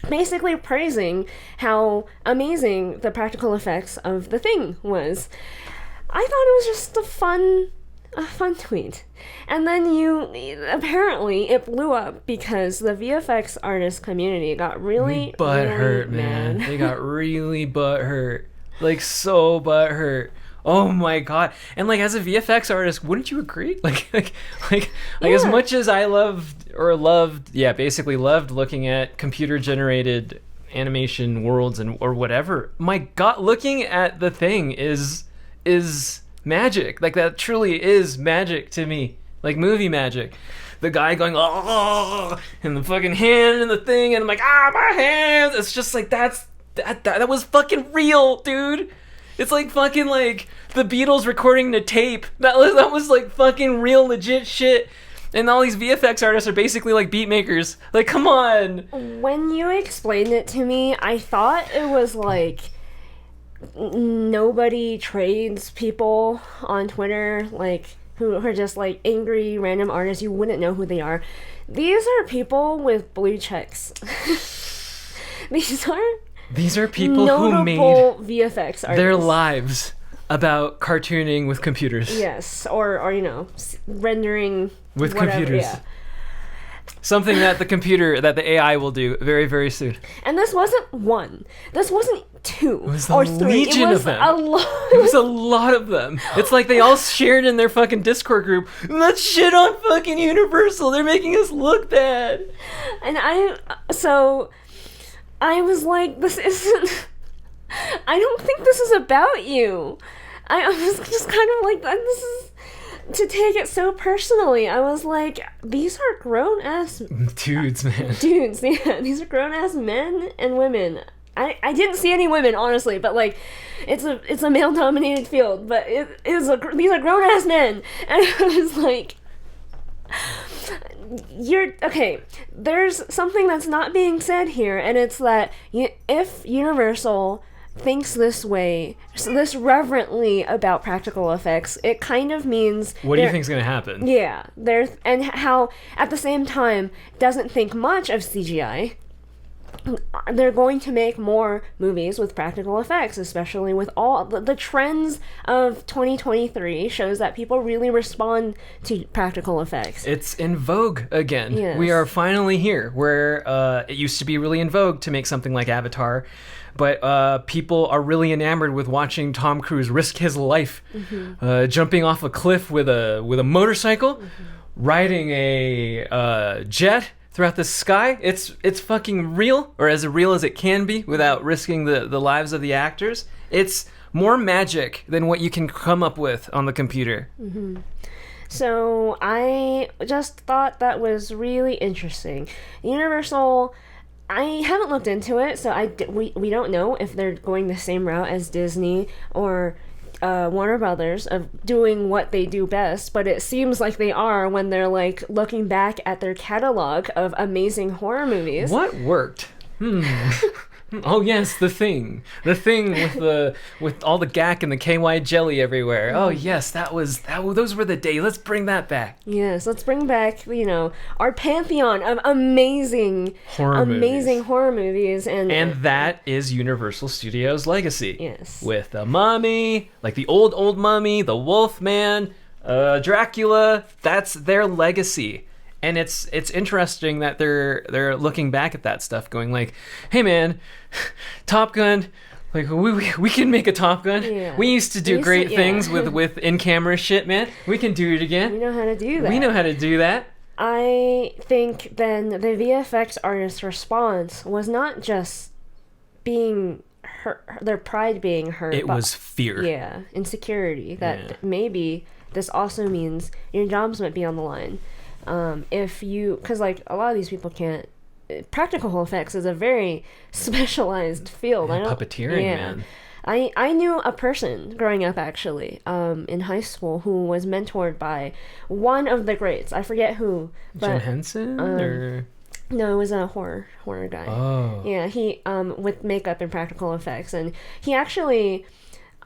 Basically praising how amazing the practical effects of The Thing was. I thought it was just a fun tweet. And then apparently it blew up because the VFX artist community got really
butthurt, man. They got really butthurt, like so butthurt. Oh my god! And like, as a VFX artist, wouldn't you agree? Like as much as I loved looking at computer generated animation worlds or whatever. My god, looking at The Thing is magic. Like, that truly is magic to me. Like movie magic. The guy going, oh, and the fucking hand and the thing, and I'm like, my hands. It's just like, that was fucking real, dude. It's like fucking like the Beatles recording the tape. That was like fucking real legit shit. And all these VFX artists are basically like beat makers. Like, come on.
When you explained it to me, I thought it was like nobody trades people on Twitter, like, who are just like angry random artists. You wouldn't know who they are. These are people with blue checks. These are
people who made
VFX artists.
their lives about cartooning with computers.
Yes, or you know, rendering
With
whatever,
computers.
Yeah.
Something that the AI will do very, very soon.
And this wasn't one. This wasn't two
was
or
a
three.
legion
It was
of them.
a lot.
It was a lot of them. It's like they all shared in their fucking Discord group. Let's shit on fucking Universal. They're making us look bad.
And I was like, this isn't. I don't think this is about you. I was just kind of like, this is. To take it so personally, I was like, these are grown ass
Dudes, man.
dudes. Yeah, these are grown ass men and women. I didn't see any women, honestly, but like, it's a male dominated field, but these are grown ass men, and I was like, you're okay. There's something that's not being said here, and it's that if Universal thinks this way, this reverently about practical effects, it kind of means
What do you think's gonna happen?
Yeah, and how at the same time doesn't think much of CGI. They're going to make more movies with practical effects, especially with all the trends of 2023 shows that people really respond to practical effects.
It's in vogue again.
Yes.
We are finally here, where it used to be really in vogue to make something like Avatar, but people are really enamored with watching Tom Cruise risk his life, jumping off a cliff with a motorcycle, riding a jet throughout the sky. It's fucking real, or as real as it can be without risking the lives of the actors. It's more magic than what you can come up with on the computer.
So I just thought that was really interesting. Universal, I haven't looked into it, so we don't know if they're going the same route as Disney or Warner Brothers of doing what they do best, but it seems like they are when they're like looking back at their catalog of amazing horror movies.
What worked? Oh yes, the thing with all the gack and the KY jelly everywhere. Oh yes, those were the days. Let's bring that back.
Yes, let's bring back, our pantheon of amazing horror movies,
and that is Universal Studios' legacy.
Yes,
with the Mummy, like the old Mummy, the Wolfman, Dracula. That's their legacy. And it's interesting that they're looking back at that stuff, going like, "Hey man, Top Gun, like we can make a Top Gun.
Yeah.
We used to do great things with in-camera shit, man. We can do it again.
We know how to do that.
We know how to do that."
I think then the VFX artist's response was not just being hurt, their pride being hurt.
It was fear.
Yeah, insecurity. That maybe this also means your jobs might be on the line. Because like a lot of these people can't. Practical effects is a very specialized field.
Puppeteering, man.
I knew a person growing up actually, in high school, who was mentored by one of the greats. I forget who.
Jim Henson or.
No, it was a horror guy.
Oh.
Yeah, he with makeup and practical effects, and he actually,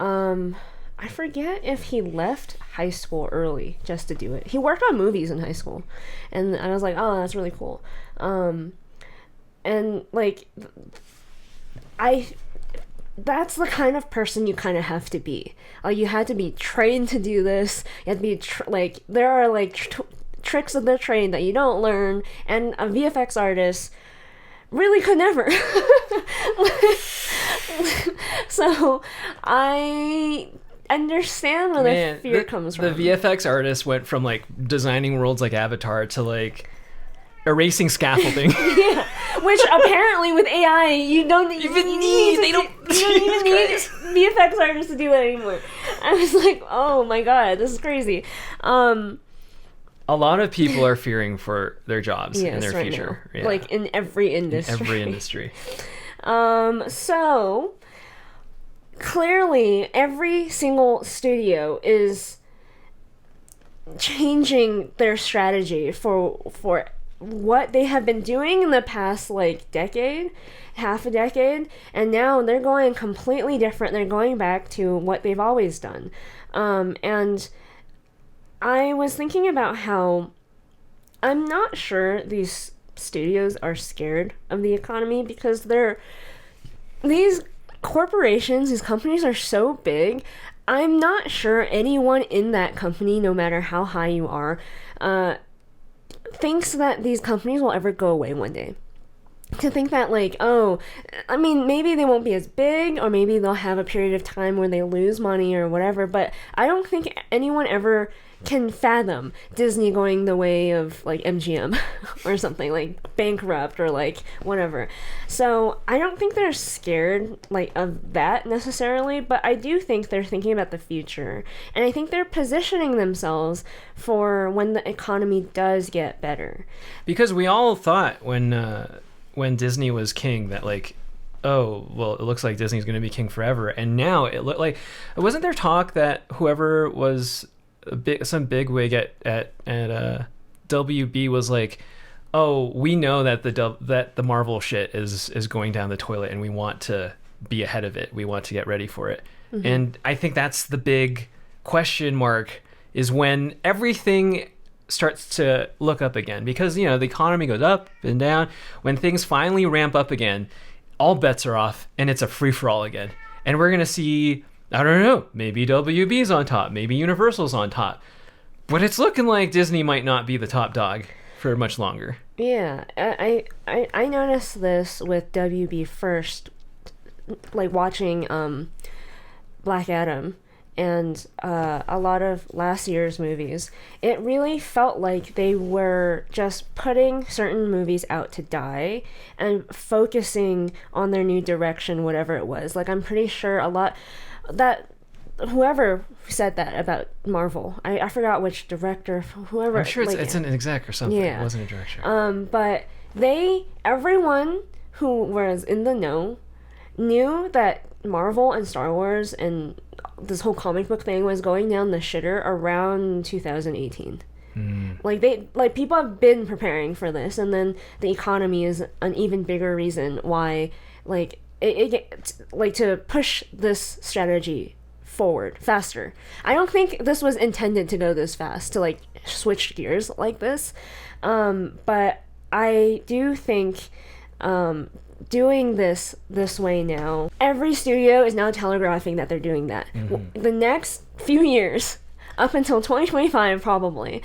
I forget if he left high school early just to do it. He worked on movies in high school, and I was like, oh, that's really cool. And like, that's the kind of person you kind of have to be. You had to be trained to do this. You had to be there are like tricks of the trade that you don't learn, and a VFX artist really could never. So I understand where the fear comes from.
The VFX artist went from like designing worlds like Avatar to like erasing scaffolding.
Yeah, which apparently with AI you don't even need VFX artists to do that anymore. I was like, oh my god, this is crazy.
A lot of people are fearing for their jobs in their future.
Yeah. Like in every industry. So clearly every single studio is changing their strategy for what they have been doing in the past half a decade, and now they're going completely different. They're going back to what they've always done. And I was thinking about how I'm not sure these studios are scared of the economy, because these corporations, these companies are so big. I'm not sure anyone in that company, no matter how high you are, thinks that these companies will ever go away one day. To think that, like, oh, I mean, maybe they won't be as big, or maybe they'll have a period of time where they lose money or whatever, but I don't think anyone ever can fathom Disney going the way of, like, MGM or something, like, bankrupt or, like, whatever. So I don't think they're scared, like, of that necessarily, but I do think they're thinking about the future. And I think they're positioning themselves for when the economy does get better.
Because we all thought when Disney was king that, like, oh, well, it looks like Disney's going to be king forever. And now it looked like, wasn't there talk that whoever was some bigwig at WB was like, oh, we know that the Marvel shit is going down the toilet, and we want to be ahead of it. We want to get ready for it. Mm-hmm. And I think that's the big question mark, is when everything starts to look up again, because, you know, the economy goes up and down. When things finally ramp up again, all bets are off, and it's a free-for-all again. And we're going to see, I don't know, maybe WB's on top, maybe Universal's on top. But it's looking like Disney might not be the top dog for much longer.
Yeah, I noticed this with WB first, like watching Black Adam and a lot of last year's movies. It really felt like they were just putting certain movies out to die and focusing on their new direction, whatever it was. Like, I'm pretty sure a lot that whoever said that about Marvel, I forgot which director, whoever.
I'm sure it's an exec or something.
Yeah.
It wasn't a director.
But everyone who was in the know knew that Marvel and Star Wars and this whole comic book thing was going down the shitter around 2018. Like people have been preparing for this, and then the economy is an even bigger reason why, like, like to push this strategy forward faster. I don't think this was intended to go this fast, to like switch gears like this, but I do think doing this way now, every studio is now telegraphing that they're doing that. Mm-hmm. The next few years, up until 2025 probably,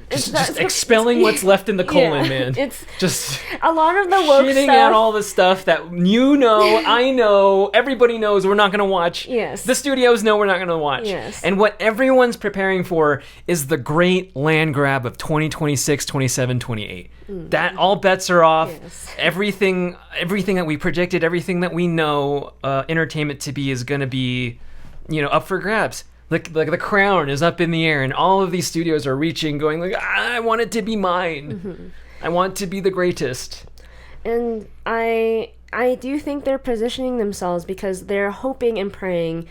just expelling what's left in the colon, man.
It's
just
a lot of the woke
shitting
stuff.
out all the stuff that I know, everybody knows we're not going to watch.
Yes.
The studios know we're not going to watch.
Yes.
And what everyone's preparing for is the great land grab of 2026, 27, 28. That all bets are off.
Yes.
Everything that we predicted, everything that we know entertainment to be is going to be, up for grabs. Like the crown is up in the air, and all of these studios are reaching, going like, I want it to be mine. Mm-hmm. I want to be the greatest.
And I do think they're positioning themselves because they're hoping and praying,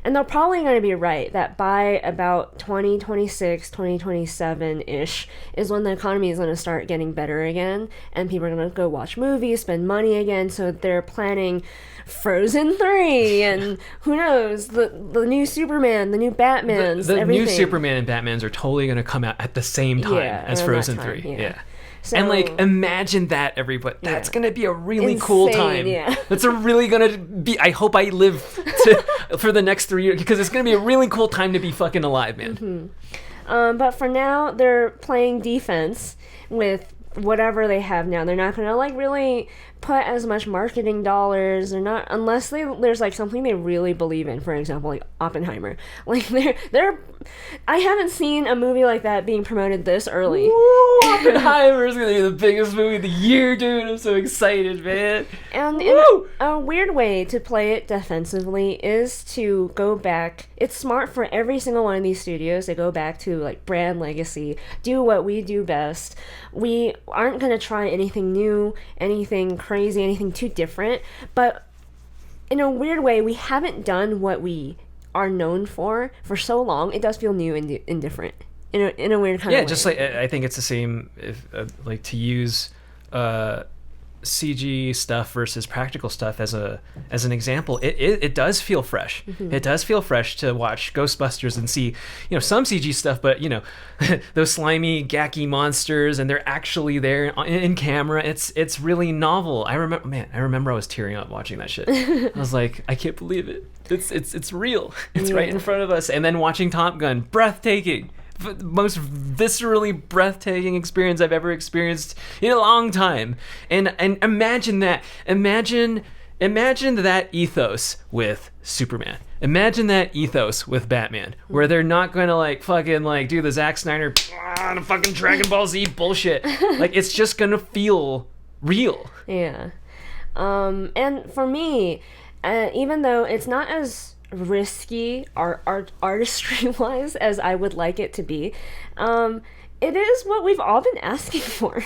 and they're probably going to be right, that by about 2026, 2027-ish is when the economy is going to start getting better again, and people are going to go watch movies, spend money again, so they're planning Frozen 3, and who knows, the new Superman, the new Batmans,
the
everything.
New Superman and Batmans are totally going to come out at the same time as Frozen 3. Yeah.
So,
and like, imagine that, everybody. That's going to be a really
insane,
cool time.
Yeah.
That's really going to be, I hope I live for the next 3 years, because it's going to be a really cool time to be fucking alive, man.
Mm-hmm. But for now, they're playing defense with whatever they have now. They're not going to like really put as much marketing dollars. They're not, unless there's like something they really believe in. For example, like Oppenheimer. Like they're I haven't seen a movie like that being promoted this early.
Woo, Oppenheimer is gonna be the biggest movie of the year, dude. I'm so excited, man.
And in a weird way to play it defensively is to go back. It's smart for every single one of these studios to go back to like brand legacy, do what we do best. We aren't gonna try anything new, anything crazy, anything too different, but in a weird way, we haven't done what we are known for so long. It does feel new and different in a weird kind of way.
Yeah, just like I think it's the same if like to use CG stuff versus practical stuff as an example, it does feel fresh. It does feel fresh to watch Ghostbusters and see, some CG stuff, but those slimy, gacky monsters, and they're actually there in camera. It's really novel. I remember I was tearing up watching that shit. I was like, I can't believe it. It's real. It's right in front of us. And then watching Top Gun, breathtaking. Most viscerally breathtaking experience I've ever experienced in a long time. And imagine that. Imagine that ethos with Superman. Imagine that ethos with Batman, where they're not going to fucking do the Zack Snyder the fucking Dragon Ball Z bullshit. It's just going to feel real.
Yeah. And for me, even though it's not as risky artistry wise as I would like it to be, it is what we've all been asking for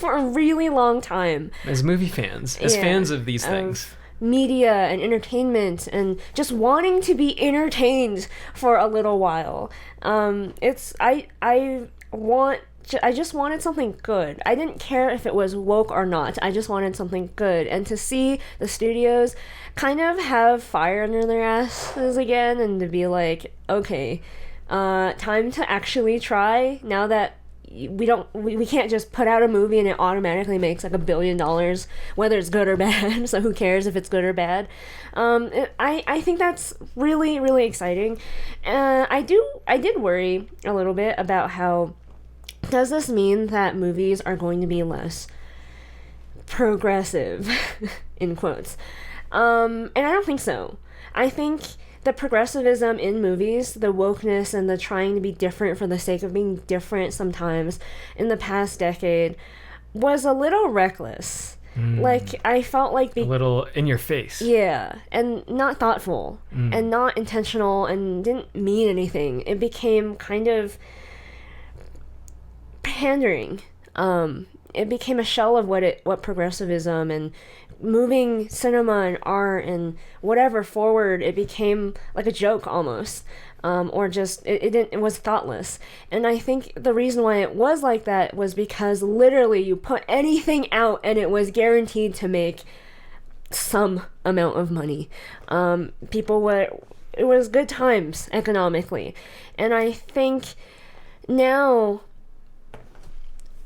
a really long time
as movie fans, as fans of these things,
media and entertainment, and just wanting to be entertained for a little while. I just wanted something good. I didn't care if it was woke or not. I just wanted something good. And to see the studios kind of have fire under their asses again, and to be like, okay, time to actually try, now that we can't just put out a movie and it automatically makes $1 billion, whether it's good or bad. So who cares if it's good or bad? I think that's really, really exciting. I did worry a little bit about how, does this mean that movies are going to be less progressive, in quotes? And I don't think so. I think the progressivism in movies, the wokeness and the trying to be different for the sake of being different sometimes in the past decade was a little reckless. I felt like
a little in your face.
Yeah, and not thoughtful, and not intentional, and didn't mean anything. It became kind of pandering. It became a shell of what progressivism and moving cinema and art and whatever forward. It became like a joke almost, or just it was thoughtless. And I think the reason why it was like that was because literally you put anything out and it was guaranteed to make some amount of money. It was good times economically, and I think now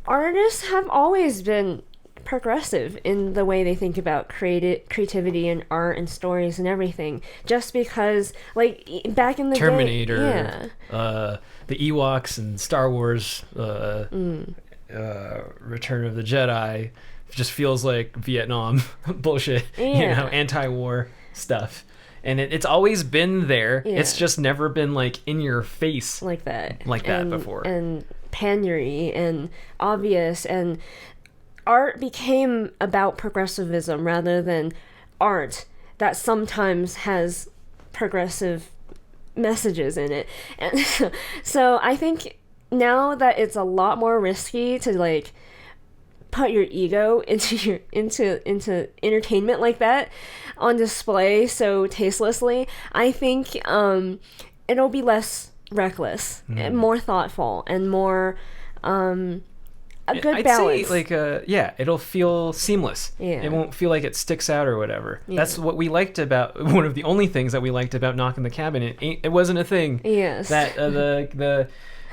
artists have always been progressive in the way they think about creativity and art and stories and everything. Just because, back in the
Terminator,
day,
the Ewoks and Star Wars, Return of the Jedi, just feels like Vietnam bullshit, anti-war stuff. And it's always been there. Yeah. It's just never been in your face
like that
before.
And pandery and obvious, and art became about progressivism rather than art that sometimes has progressive messages in it. And so I think now that it's a lot more risky to put your ego into entertainment like that on display so tastelessly, I think it'll be less reckless and more thoughtful and more a good
I'd
balance.
Say it'll feel seamless. Yeah. It won't feel like it sticks out or whatever. Yeah. That's what we liked about, one of the only things that we liked about Knock on the Cabin. It wasn't a thing.
Yes.
That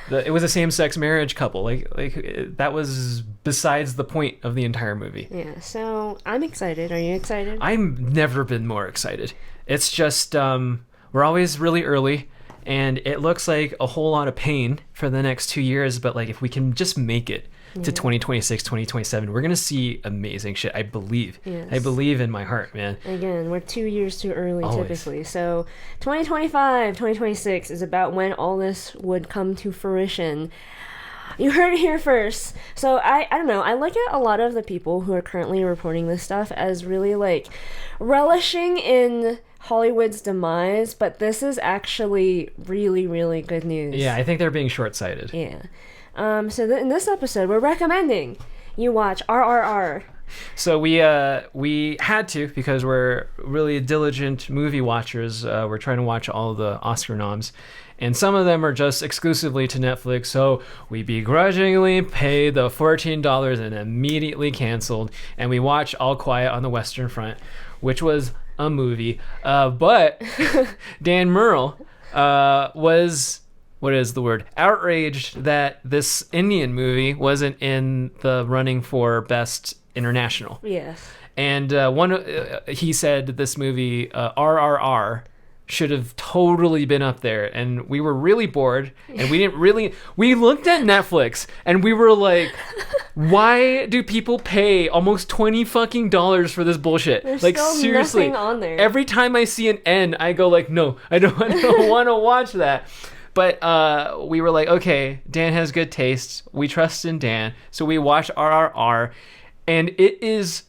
it was a same-sex marriage couple. That was besides the point of the entire movie.
Yeah. So I'm excited. Are you excited?
I've never been more excited. It's just we're always really early. And it looks like a whole lot of pain for the next 2 years, but if we can just make it to 2026, 2027, we're going to see amazing shit, I believe. Yes. I believe in my heart, man.
Again, we're 2 years too early.
Always.
Typically. So 2025, 2026 is about when all this would come to fruition. You heard it here first. So I don't know. I look at a lot of the people who are currently reporting this stuff as really relishing in Hollywood's demise, but this is actually really, really good news.
Yeah, I think they're being short-sighted.
Yeah. So in this episode, we're recommending you watch RRR
So we had to, because we're really diligent movie watchers. We're trying to watch all the Oscar noms, and some of them are just exclusively to Netflix. So we begrudgingly paid the $14 and immediately canceled, and we watched All Quiet on the Western Front, which was a movie. But Dan Merle was, what is the word, outraged that this Indian movie wasn't in the running for Best International.
Yes.
And he said that this movie, RRR, should have totally been up there. And we were really bored, and we looked at Netflix, and we were like, why do people pay almost $20 fucking for this bullshit?
There's
like,
still
seriously,
nothing on there.
every time I see an N, I go like, no, I don't want to watch that. But we were like, okay, Dan has good taste. We trust in Dan. So we watched RRR, and it is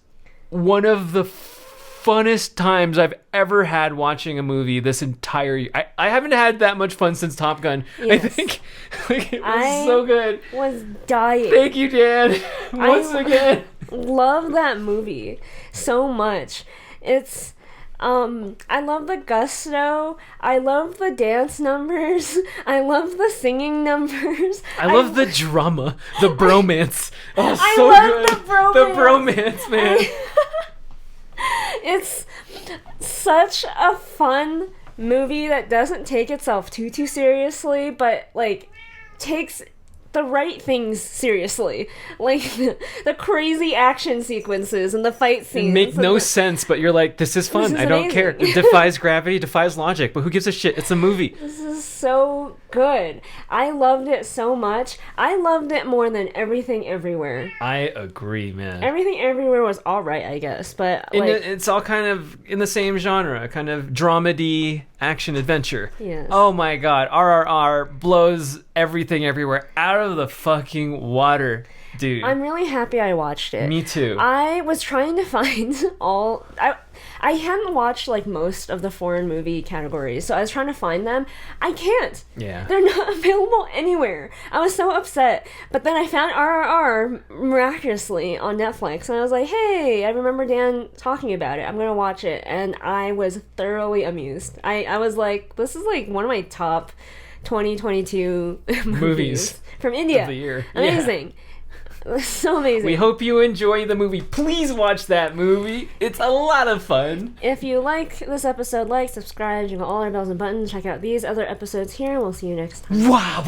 one of the funnest times I've ever had watching a movie this entire year. I haven't had that much fun since Top Gun.
Yes.
I think like, it was so good.
Was dying.
Thank you, Dan. Once again.
Love that movie so much. It's I love the gusto. I love the dance numbers. I love the singing numbers.
I love the drama, the bromance. Oh,
I
so
love
good.
the bromance.
The bromance, man.
It's such a fun movie that doesn't take itself too seriously, but like takes the right things seriously, like the crazy action sequences and the fight scenes.
Make no sense, but you're like, this is fun.
This is
I don't care.
amazing.
It defies gravity, defies logic, but who gives a shit? It's a movie.
This is so good. I loved it so much. I loved it more than Everything Everywhere.
I agree, man.
Everything Everywhere was all right, I guess, but like,
It's all kind of in the same genre, kind of dramedy action adventure.
Yes.
Oh my god, RRR blows Everything Everywhere out of the fucking water, dude.
I'm really happy I watched it.
Me too.
I was trying to find I hadn't watched like most of the foreign movie categories, so I was trying to find them. I can't.
Yeah.
They're not available anywhere. I was so upset. But then I found RRR miraculously on Netflix, and I was like, hey, I remember Dan talking about it. I'm going to watch it. And I was thoroughly amused. I was like, this is like one of my top 2022 movies from India.
Of the year.
Amazing.
Yeah.
So amazing.
We hope you enjoy the movie. Please watch that movie. It's a lot of fun.
If you like this episode, like, subscribe, jingle all our bells and buttons, check out these other episodes here, and we'll see you next time.
Wow.